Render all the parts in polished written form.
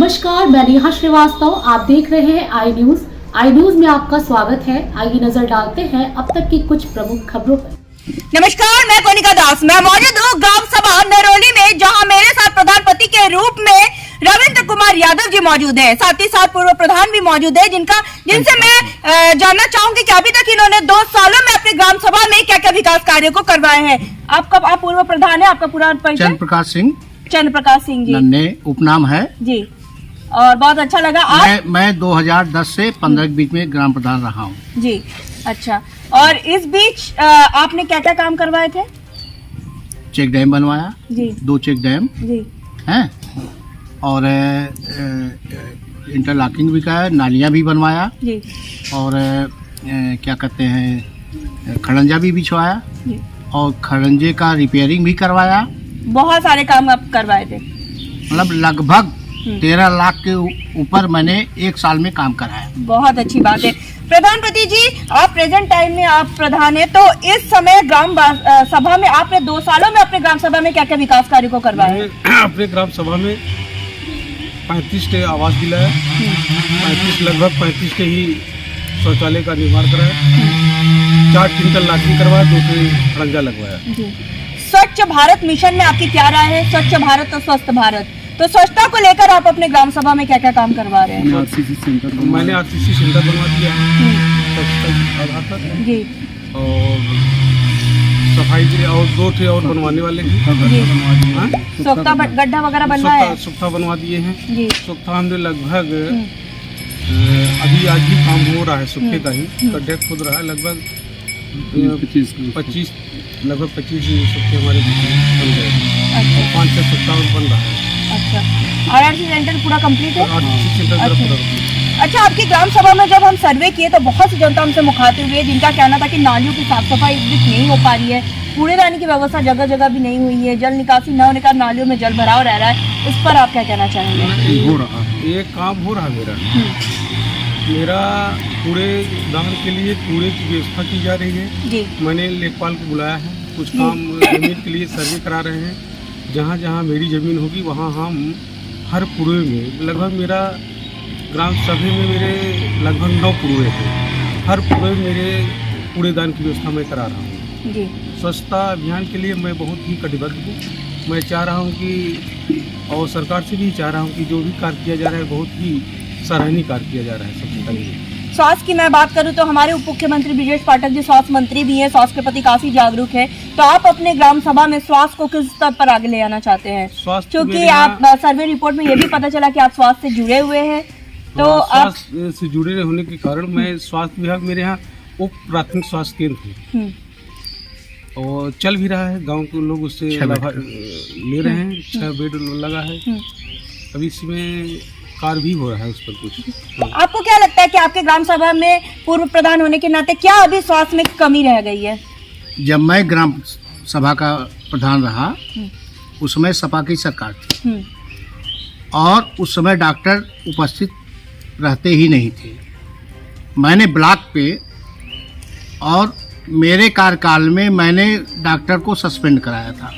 नमस्कार, मैं नेहा श्रीवास्तव। आप देख रहे हैं आई न्यूज। आई न्यूज में आपका स्वागत है। आइए नजर डालते हैं अब तक की कुछ प्रमुख खबरों पर। नमस्कार, मैं कोनिका दास। मैं मौजूद हूँ ग्राम सभा नरोली में, जहां मेरे साथ प्रधानपति के रूप में रविंद्र कुमार यादव जी मौजूद हैं। साथ ही साथ पूर्व प्रधान भी मौजूद है, जिनसे मैं जानना चाहूंगी कि अभी तक इन्होंने 2 सालों में अपने ग्राम सभा में क्या क्या विकास कार्यों को करवाए हैं। आप पूर्व प्रधान है, आपका पूरा परिचय? चंद्र प्रकाश सिंह जी, नन्हे उपनाम है जी। और बहुत अच्छा लगा। मैं 2010 से 15 के बीच में ग्राम प्रधान रहा हूँ जी। अच्छा, और इस बीच आपने क्या क्या काम करवाए थे? चेक डैम बनवाया जी, 2 चेक डैम जी, हैं, और इंटरलॉकिंग भी किया, नालियाँ भी बनवाया, जी, और क्या कहते हैं, खड़ंजा भी बिछवाया, जी। और खड़ंजे का रिपेयरिंग भी करवाया। बहुत सारे काम आप करवाए थे। मतलब लगभग 13 लाख के ऊपर मैंने 1 साल में काम कराया। बहुत अच्छी बात है। प्रधानपति जी, आप प्रेजेंट टाइम में आप प्रधान है, तो इस समय ग्राम सभा में आपने 2 सालों में अपने ग्राम सभा में क्या क्या विकास कार्यों को करवाया? अपने ग्राम सभा में 35 के आवास दिलाया, 35 के ही शौचालय का निर्माण कराया, 4 टिंकल लाखी करवाया, 2 खड़ंजा लगवाया। स्वच्छ भारत मिशन में आपकी क्या राय है? स्वच्छ भारत और स्वस्थ भारत, तो स्वच्छता को लेकर आप अपने ग्राम सभा में क्या क्या काम करवा रहे हैं? मैंने आरसीसी सेंटर बनवा दिया स्वच्छता आधार पर जी, और सफाई के और 2 थे और बनवाने वाले हैं जी। हाँ? सोख्ता गड्ढा वगैरह बनवाया है? सुख्ता बनवा दिए हैं जी। सुख्ता हमने लगभग अभी आज भी काम हो रहा है, सुखे का ही गड्ढे खोद रहा है। लगभग 25 सुखे हमारे बन गए। अच्छा, 5-6 सुख्ता बन रहा है। अच्छा। आरआरसी सेंटर पूरा कंप्लीट है? आरसीसी सेंटर अच्छा। पूरा complete। अच्छा, आपकी ग्राम सभा में जब हम सर्वे किए तो बहुत सी जनता हमसे मुखातिब हुई है, जिनका कहना था कि नालियों की साफ सफाई इस बीच नहीं हो पा रही है, कूड़ेदानी की व्यवस्था जगह जगह भी नहीं हुई है, जल निकासी न होने का नालियों में जल भराव रह रहा है। इस पर आप क्या कहना चाहेंगे? हो रहा है, ये काम हो रहा है मेरा कूड़ेदान के लिए कूड़े की व्यवस्था की जा रही है। जी, मैंने लेखपाल को बुलाया है, कुछ काम जमीन के लिए सर्वे करा रहे हैं। जहाँ जहाँ मेरी ज़मीन होगी वहाँ हम हर पुड़े में, लगभग मेरा ग्राम सभा में मेरे लगभग 9 पुड़े हैं, हर पुड़े में मेरे कूड़ेदान की व्यवस्था मैं करा रहा हूँ। जी। स्वच्छता अभियान के लिए मैं बहुत ही कटिबद्ध हूँ। मैं चाह रहा हूँ कि, और सरकार से भी चाह रहा हूँ कि जो भी कार्य किया जा रहा है बहुत ही सराहनीय कार्य किया जा रहा है स्वच्छता के लिए। स्वास्थ्य की मैं बात करूं तो हमारे उप मुख्यमंत्री ब्रिजेश पाठक जी स्वास्थ्य मंत्री भी हैं, स्वास्थ्य के प्रति काफी जागरूक है। तो आप अपने ग्राम सभा में स्वास्थ्य को किस स्तर पर आगे ले आना चाहते हैं? क्योंकि आप सर्वे रिपोर्ट में ये भी पता चला कि आप स्वास्थ्य से जुड़े हुए हैं, तो आप स्वास्थ्य से जुड़े होने के कारण मैं स्वास्थ्य विभाग मेरे यहाँ उप प्राथमिक स्वास्थ्य केंद्र है और चल भी रहा है। गाँव के लोग उससे ले रहे हैं, 6 बेड लगा है। अभी इसमें कार्य भी हो रहा है उस पर कुछ। आपको क्या लगता है कि आपके ग्राम सभा में पूर्व प्रधान होने के नाते क्या अभी स्वास्थ्य में कमी रह गई है? जब मैं ग्राम सभा का प्रधान रहा उस समय सपा की सरकार थी और उस समय डॉक्टर उपस्थित रहते ही नहीं थे। मैंने ब्लॉक पे और मेरे कार्यकाल में मैंने डॉक्टर को सस्पेंड कराया था।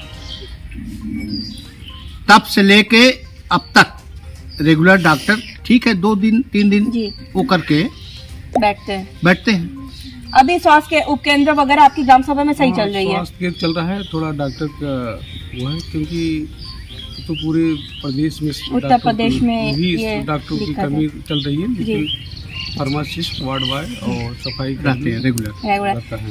तब से लेके अब तक रेगुलर डॉक्टर, ठीक है, 2 दिन 3 दिन वो करके बैठते हैं। अभी स्वास्थ्य के उप केंद्र वगैरह आपकी ग्राम सभा में सही चल रही है? स्वास्थ्य केंद्र चल रहा है, थोड़ा डॉक्टर का वो है, क्योंकि तो पूरे प्रदेश में उत्तर प्रदेश में भी ये डॉक्टरों की कमी चल रही है, लेकिन फार्मासिस्ट वार्ड बॉय और सफाई रहते हैं रेगुलर।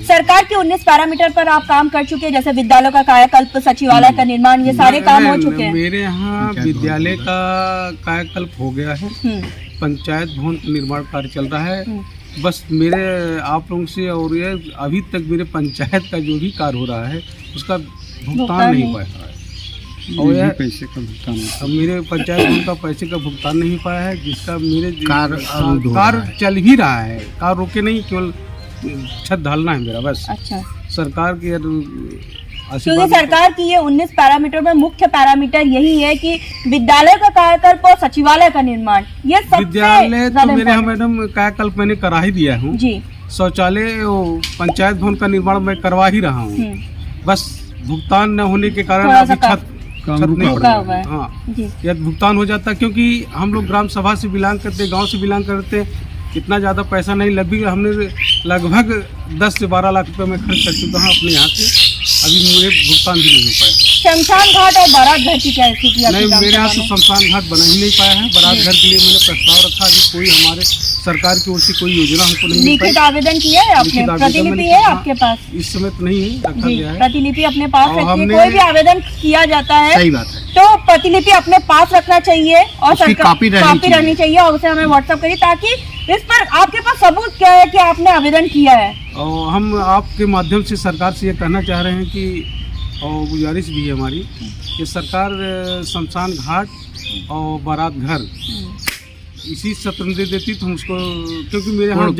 सरकार के 19 पैरामीटर पर आप काम कर चुके हैं, जैसे विद्यालयों का कायाकल्प, सचिवालय का निर्माण, ये सारे काम हो चुके हैं? मेरे यहाँ विद्यालय का कायाकल्प हो गया है, पंचायत भवन का निर्माण कार्य चल रहा है। बस मेरे आप लोगों से और ये अभी तक मेरे पंचायत का जो भी कार्य हो रहा है उसका भुगतान नहीं पाया है, और यह पैसे का भुगतान, अब मेरे पंचायत भवन का पैसे का भुगतान नहीं पाया है, जिसका मेरे कार्य चल भी रहा है। कार्य रोके नहीं, केवल छत ढालना है मेरा बस। अच्छा, सरकार की क्योंकि सरकार की ये 19 पैरामीटर में मुख्य पैरामीटर यही है कि विद्यालय का कायाकल्प और सचिवालय का निर्माण, ये सबसे विद्यालय तो मेरे यहाँ मैडम कायाकल्प मैंने करा ही दिया हूँ जी। शौचालय पंचायत भवन का निर्माण मैं करवा ही रहा हूँ, बस भुगतान न होने के कारण अभी छत छत नहीं रुका हुआ है। हाँ जी यह भुगतान हो जाता है, क्योंकि हम लोग ग्राम सभा से बिलोंग करते, गांव से बिलोंग करते, इतना ज़्यादा पैसा नहीं, हमने लगभग 10 से 12 लाख रुपए में खर्च कर चुका हूँ अपने यहाँ से, अभी मुझे भुगतान भी नहीं हो पाया। शमशान घाट और बारात घर की क्या स्थिति है? नहीं, मेरे यहाँ तो शमशान घाट बना ही नहीं पाया है। बारात घर के लिए मैंने प्रस्ताव रखा, अभी कोई हमारे सरकार की ओर से कोई योजना हमको नहीं मिल पाई। लिखित आवेदन किया है आपने? लिखित आवेदन प्रतिलिपि मैंने है किया। आपके पास? इस समय तो नहीं है, रखा जी गया है। प्रतिलिपि अपने पास और रखिए। हमने- कोई भी आवेदन किया जाता है सही बात है। तो प्रतिलिपि अपने पास रखना चाहिए और उसकी सरकार कॉपी रहनी चाहिए और उसे हमें व्हाट्सएप करिए, ताकि इस पर आपके पास सबूत क्या है कि आपने आवेदन किया है। और हम आपके माध्यम से सरकार से ये कहना चाह रहे हैं कि, और गुजारिश भी है हमारी, कि सरकार शमशान घाट और बारात घर इसी सत्र में दे देती तो हम उसको, क्योंकि मेरे यहाँ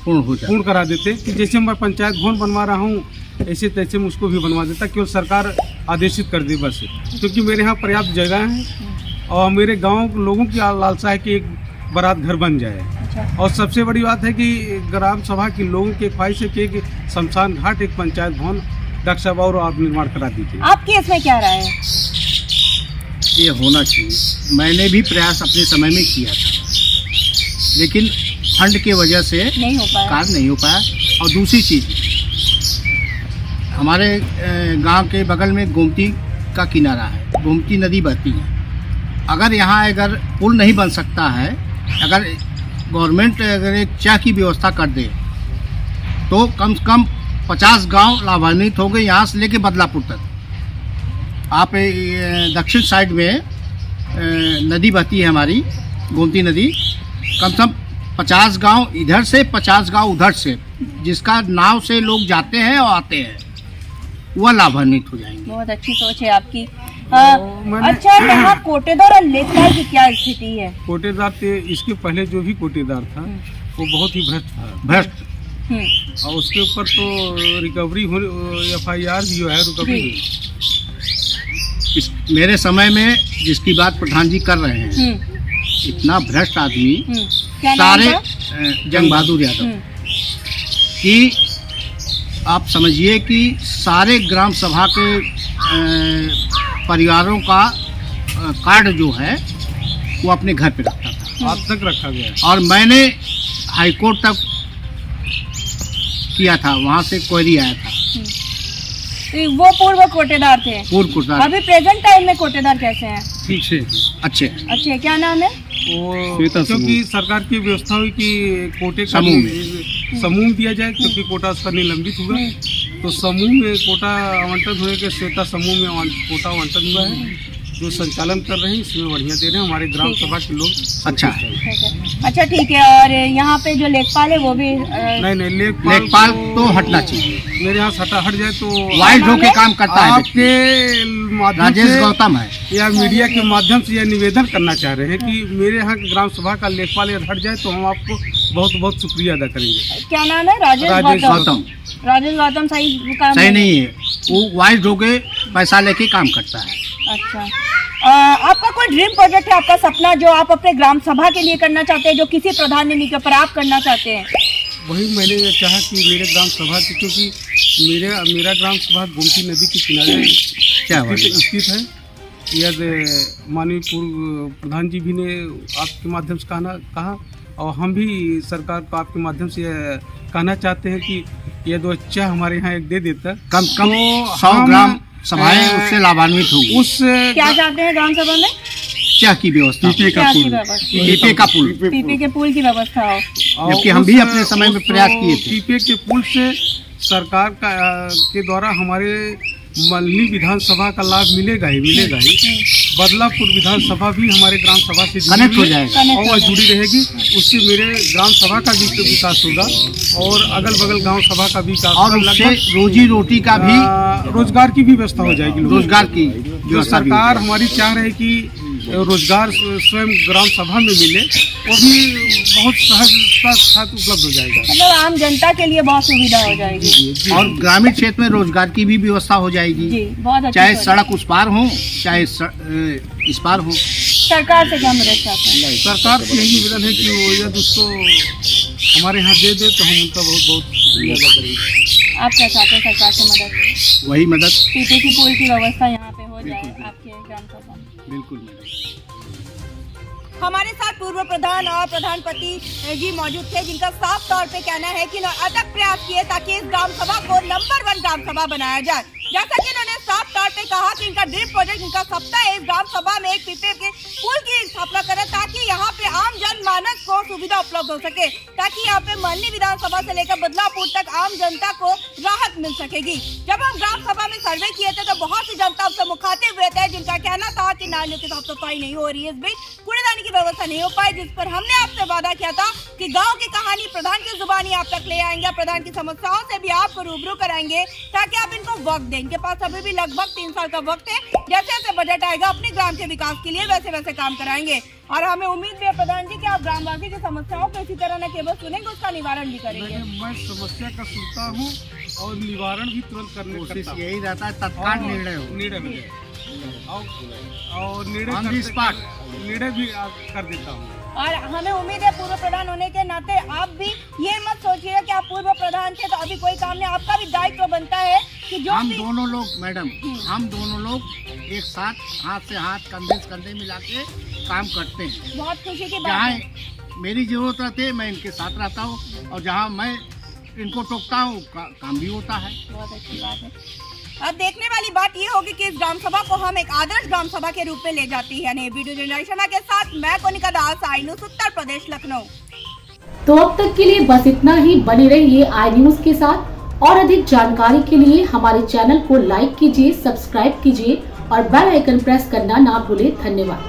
पूर्ण करा देते कि जैसे मैं पंचायत भवन बनवा रहा हूँ ऐसे तैसे में उसको भी बनवा देता, केवल सरकार आदेशित कर दे बस, क्योंकि मेरे यहाँ पर्याप्त जगह है और मेरे गांव के लोगों की लालसा है कि एक बारात घर बन जाए। और सबसे बड़ी बात है कि ग्राम सभा के लोगों की ख्वाहिश है कि एक शमशान घाट, एक पंचायत भवन डॉक्टर साहब और आप निर्माण करा दीजिए। आपकी इसमें क्या राय है? ये होना चाहिए। मैंने भी प्रयास अपने समय में किया था, लेकिन फंड की वजह से नहीं हो पाया। कार्य नहीं हो पाया। और दूसरी चीज़, हमारे गांव के बगल में गोमती का किनारा है, गोमती नदी बहती है। अगर यहाँ अगर पुल नहीं बन सकता है, अगर गवर्नमेंट अगर एक चाह की व्यवस्था कर दे तो कम से कम 50 गांव लाभान्वित हो गए, यहाँ से लेके बदलापुर तक। आप दक्षिण साइड में नदी बहती है हमारी गोमती नदी, कम से कम 50 गांव इधर से, 50 गांव उधर से, जिसका नाव से लोग जाते हैं और आते हैं, वह लाभान्वित हो जाएंगे। बहुत अच्छी सोच है आपकी। अच्छा, यहाँ कोटेदार और लेखपाल की क्या स्थिति है? कोटेदार थे, इसके पहले जो भी कोटेदार था वो बहुत ही भ्रष्ट और उसके ऊपर तो रिकवरी हो, FIR भी है, रिकवरी हुई। मेरे समय में जिसकी बात प्रधान जी कर रहे हैं, इतना भ्रष्ट आदमी, सारे जंग बहादुर यादव कि आप समझिए कि सारे ग्राम सभा के परिवारों का कार्ड जो है वो अपने घर पे रखता था, आज तक रखा गया है। और मैंने हाईकोर्ट तक किया था, वहाँ से क्वेरी आया था। वो पूर्व कोटेदार थे। पूर्व कोटेदार। अभी प्रेजेंट टाइम में कोटेदार कैसे हैं? ठीक है, अच्छे। क्या नाम है? वो क्योंकि सरकार की व्यवस्था हुई कि कोटे का समूह दिया जाए, क्योंकि कोटा उसका निलंबित हुआ, तो समूह में कोटा आवंटन हुए के श्वेता समूह में कोटा आवंटन हुआ है, जो संचालन कर रहे हैं, इसमें बढ़िया दे रहे हैं हमारे ग्राम सभा के लोग। अच्छा अच्छा, ठीक है। और यहाँ पे जो लेखपाल है वो भी नहीं, लेखपाल तो हटना चाहिए। मेरे यहाँ हट जाए तो वाइड होके काम करता है। आपके माध्यम राजेश से गौतम है या मीडिया के माध्यम से यह निवेदन करना चाह रहे हैं कि मेरे यहाँ के ग्राम सभा का लेखपाल यदि हट जाए तो हम आपको बहुत बहुत शुक्रिया अदा करेंगे। क्या नाम है? राजेश गौतम। राजेश गौतम सही काम सही नहीं है, वो वाइड होके पैसा लेके काम करता है। अच्छा, आपका कोई ड्रीम प्रोजेक्ट है, आपका सपना जो आप अपने ग्राम सभा के लिए करना चाहते हैं, जो किसी प्रधान ने नहीं किया पर आप करना चाहते हैं? वही मैंने ये चाहा कि मेरे ग्राम सभा की, क्योंकि मेरा ग्राम सभा गोमती नदी के किनारे स्थित है। यह माननीय पूर्व प्रधान जी भी ने आपके माध्यम से कहा और हम भी सरकार को आपके माध्यम से कहना चाहते हैं कि यह दो अच्छा हमारे यहाँ एक दे देता, कम से कम 100 ग्राम सभाएं उससे लाभान्वित होगी। उस क्या चाहते हैं ग्राम सभा में? क्या की व्यवस्था, पीपे का पुल, पीपे के पुल की व्यवस्था हो। जबकि हम भी अपने समय में प्रयास किए थे। पीपे के पुल से सरकार के द्वारा हमारे मल्ली विधानसभा का लाभ मिलेगा ही। बदलापुर विधानसभा भी हमारे ग्राम सभा से कनेक्ट हो जाएगा और वह जुड़ी रहेगी, उससे मेरे ग्राम सभा का भी विकास होगा और अगल बगल गांव सभा का भी विकास, और उससे रोजी रोटी का भी, रोजगार की भी व्यवस्था हो जाएगी। रोजगार की जो सरकार हमारी चाह रही कि रोजगार स्वयं ग्राम सभा में मिले, वो भी बहुत सहजता के साथ उपलब्ध हो जाएगा। मतलब आम जनता के लिए बहुत सुविधा हो जाएगी और ग्रामीण क्षेत्र में रोजगार की भी व्यवस्था हो जाएगी। जी, बहुत अच्छा। चाहे सड़क उस पार हो, चाहे इस पार हो। सरकार से क्या मदद चाहते हैं? सरकार से यही निवेदन है कि वो यदि उसको हमारे यहाँ दे दे तो हम उनका बहुत बहुत शुक्रिया अदा करेंगे। आप क्या चाहते हैं सरकार से मदद? वही मदद। पीपे की पुल की व्यवस्था यहाँ पे हो हो जाए आपके ग्राम सभा में। बिल्कुल मैडम। हमारे साथ पूर्व प्रधान और प्रधानपति जी मौजूद थे, जिनका साफ तौर पे कहना है कि अथक प्रयास किए ताकि इस ग्राम सभा को नंबर 1 ग्राम सभा बनाया जाए। जैसा कि इन्होंने साफ तौर पे कहा कि इनका ड्रीम प्रोजेक्ट, इनका सपना है इस ग्राम सभा में एक पीपे के पुल की स्थापना करें ताकि यहाँ पे आम जनमानस को सुविधा उपलब्ध हो सके, ताकि यहाँ पे मल्ली विधानसभा से लेकर बदलापुर तक आम जनता को राहत मिल सकेगी। जब हम ग्राम सभा में सर्वे किए थे तो बहुत सी जनता हमसे मुखातिब हुए थे, जिनका कहना था कि नालियों की साफ सफाई नहीं हो रही है, इस बीच कूड़ेदानी की व्यवस्था नहीं हो पाई, जिस पर हमने आपसे वादा किया था कि गाँव की कहानी प्रधान की जुबानी आप तक ले आएंगे, प्रधान की समस्याओं से भी आपको रूबरू कराएंगे ताकि आप इनको वक्त दें। इनके पास अभी भी लगभग 3 साल का वक्त है, जैसे जैसे बजट आएगा अपने ग्राम के विकास के लिए वैसे वैसे काम कराएंगे। और हमें उम्मीद भी है प्रधान जी कि आप ग्रामवासी की समस्याओं को इसी तरह न केवल सुनेंगे, उसका निवारण भी करेंगे। मैं समस्या का सुनता हूँ और निवारण भी तुरंत करने कोशिश करता हूँ। यही रहता है तत्काल निर्णय हो। निर्णय हो जाए और On the spot। निर्णय भी कर देता हूँ। और हमें उम्मीद है पूर्व प्रधान होने के नाते आप भी ये मत सोचिए कि आप पूर्व प्रधान थे तो अभी कोई काम नहीं, आपका भी दायित्व बनता है कि जो हम भी दोनों लोग मैडम, हम दोनों लोग एक साथ हाथ से हाथ कंधे से कंधे मिला के काम करते हैं। बहुत खुशी की बात जहाँ है। मेरी जरूरत रहती है मैं इनके साथ रहता हूँ और जहाँ मैं इनको टोकता हूँ काम भी होता है। बहुत अच्छी बात है। अब देखने वाली बात ये होगी कि इस ग्राम सभा को हम एक आदर्श ग्राम सभा के रूप में ले जाते हैं। यानी वीडियो जनरेशन के साथ मैं कोनिका दास, आई न्यूज़ उत्तर प्रदेश, लखनऊ। तो अब तक के लिए बस इतना ही। बने रहिए आई न्यूज के साथ और अधिक जानकारी के लिए हमारे चैनल को लाइक कीजिए, सब्सक्राइब कीजिए और बेल आइकन प्रेस करना ना भूलें। धन्यवाद।